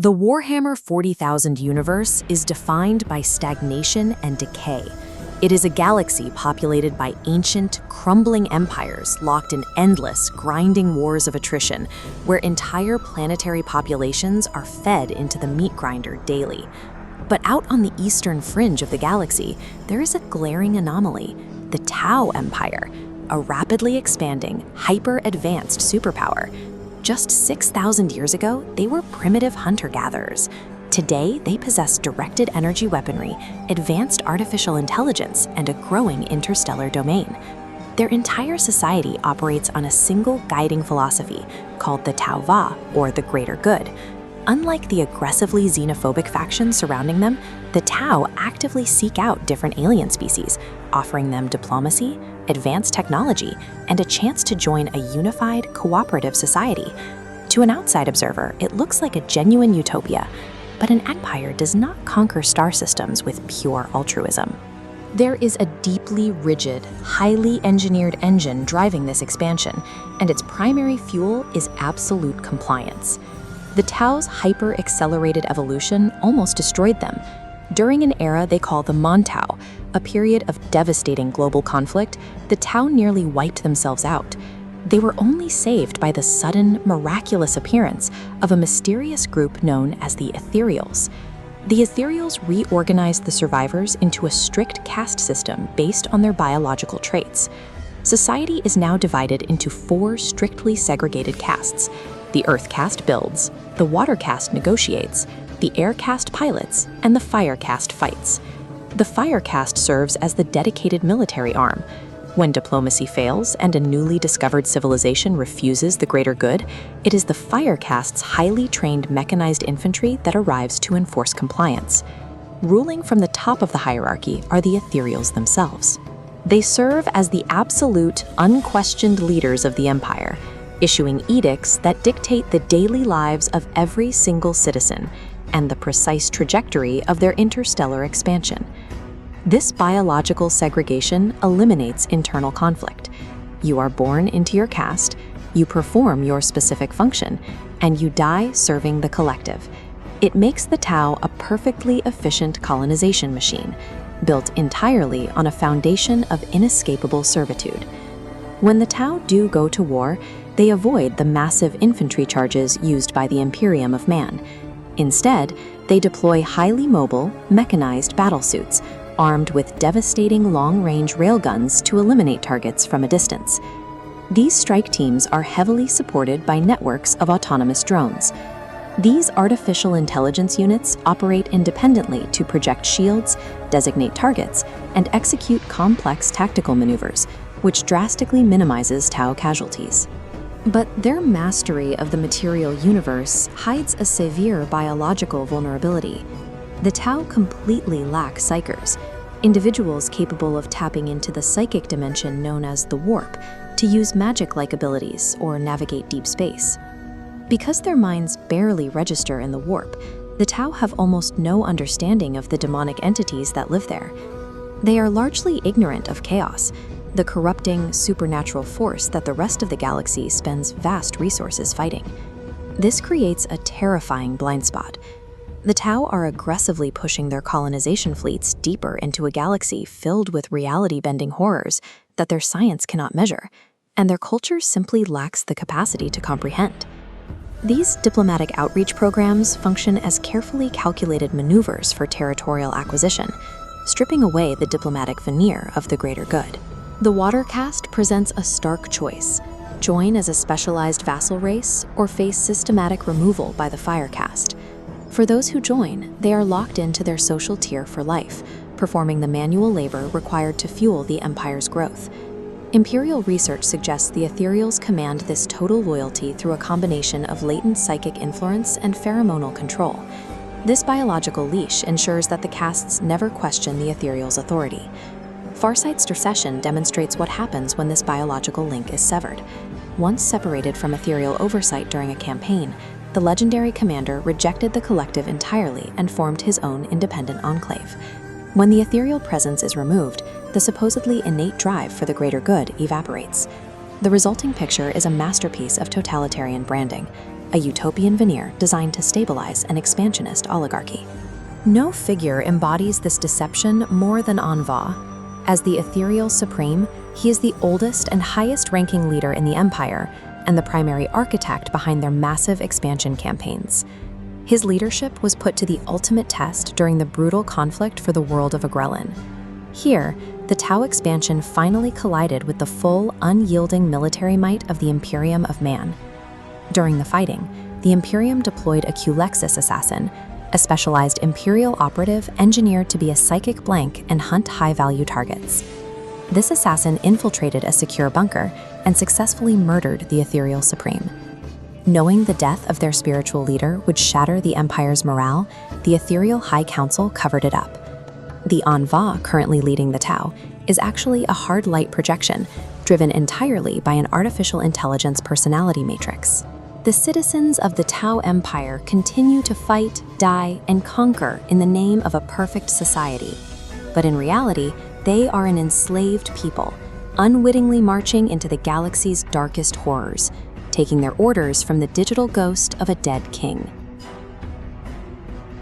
The Warhammer 40,000 universe is defined by stagnation and decay. It is a galaxy populated by ancient, crumbling empires locked in endless, grinding wars of attrition, where entire planetary populations are fed into the meat grinder daily. But out on the eastern fringe of the galaxy, there is a glaring anomaly: the Tau Empire, a rapidly expanding, hyper-advanced superpower. Just 6,000 years ago, they were primitive hunter-gatherers. Today, they possess directed energy weaponry, advanced artificial intelligence, and a growing interstellar domain. Their entire society operates on a single guiding philosophy called the Tau Va, or the greater good. Unlike the aggressively xenophobic factions surrounding them, the Tau actively seek out different alien species, offering them diplomacy, advanced technology, and a chance to join a unified, cooperative society. To an outside observer, it looks like a genuine utopia, but an empire does not conquer star systems with pure altruism. There is a deeply rigid, highly engineered engine driving this expansion, and its primary fuel is absolute compliance. The Tau's hyper-accelerated evolution almost destroyed them. During an era they call the Montau, a period of devastating global conflict, the Tau nearly wiped themselves out. They were only saved by the sudden, miraculous appearance of a mysterious group known as the Ethereals. The Ethereals reorganized the survivors into a strict caste system based on their biological traits. Society is now divided into 4 strictly segregated castes. The Earth caste builds, the Water caste negotiates, the Air caste pilots, and the Fire caste fights. The Fire caste serves as the dedicated military arm. When diplomacy fails and a newly discovered civilization refuses the greater good, it is the Fire caste's highly trained mechanized infantry that arrives to enforce compliance. Ruling from the top of the hierarchy are the Ethereals themselves. They serve as the absolute, unquestioned leaders of the empire, issuing edicts that dictate the daily lives of every single citizen and the precise trajectory of their interstellar expansion. This biological segregation eliminates internal conflict. You are born into your caste, you perform your specific function, and you die serving the collective. It makes the Tau a perfectly efficient colonization machine, built entirely on a foundation of inescapable servitude. When the Tau do go to war, they avoid the massive infantry charges used by the Imperium of Man. Instead, they deploy highly mobile, mechanized battlesuits, armed with devastating long-range railguns to eliminate targets from a distance. These strike teams are heavily supported by networks of autonomous drones. These artificial intelligence units operate independently to project shields, designate targets, and execute complex tactical maneuvers, which drastically minimizes Tau casualties. But their mastery of the material universe hides a severe biological vulnerability. The Tau completely lack psychers, individuals capable of tapping into the psychic dimension known as the warp to use magic-like abilities or navigate deep space. Because their minds barely register in the warp, the Tau have almost no understanding of the demonic entities that live there. They are largely ignorant of chaos, the corrupting, supernatural force that the rest of the galaxy spends vast resources fighting. This creates a terrifying blind spot. The Tau are aggressively pushing their colonization fleets deeper into a galaxy filled with reality-bending horrors that their science cannot measure, and their culture simply lacks the capacity to comprehend. These diplomatic outreach programs function as carefully calculated maneuvers for territorial acquisition, stripping away the diplomatic veneer of the greater good. The Water caste presents a stark choice: join as a specialized vassal race or face systematic removal by the Fire caste. For those who join, they are locked into their social tier for life, performing the manual labor required to fuel the empire's growth. Imperial research suggests the Ethereals command this total loyalty through a combination of latent psychic influence and pheromonal control. This biological leash ensures that the castes never question the Ethereals' authority. Farsight's recession demonstrates what happens when this biological link is severed. Once separated from Ethereal oversight during a campaign, the legendary commander rejected the collective entirely and formed his own independent enclave. When the ethereal presence is removed, the supposedly innate drive for the greater good evaporates. The resulting picture is a masterpiece of totalitarian branding. a utopian veneer designed to stabilize an expansionist oligarchy. No figure embodies this deception more than Anva. As the Ethereal Supreme, he is the oldest and highest-ranking leader in the Empire, and the primary architect behind their massive expansion campaigns. His leadership was put to the ultimate test during the brutal conflict for the world of Agrellan. Here, the Tau expansion finally collided with the full, unyielding military might of the Imperium of Man. During the fighting, the Imperium deployed a Culexus assassin, a specialized Imperial operative engineered to be a psychic blank and hunt high-value targets. This assassin infiltrated a secure bunker and successfully murdered the Ethereal Supreme. Knowing the death of their spiritual leader would shatter the Empire's morale, the Ethereal High Council covered it up. The Anva currently leading the Tau is actually a hard light projection, driven entirely by an artificial intelligence personality matrix. The citizens of the Tau Empire continue to fight, die, and conquer in the name of a perfect society. But in reality, they are an enslaved people, unwittingly marching into the galaxy's darkest horrors, taking their orders from the digital ghost of a dead king.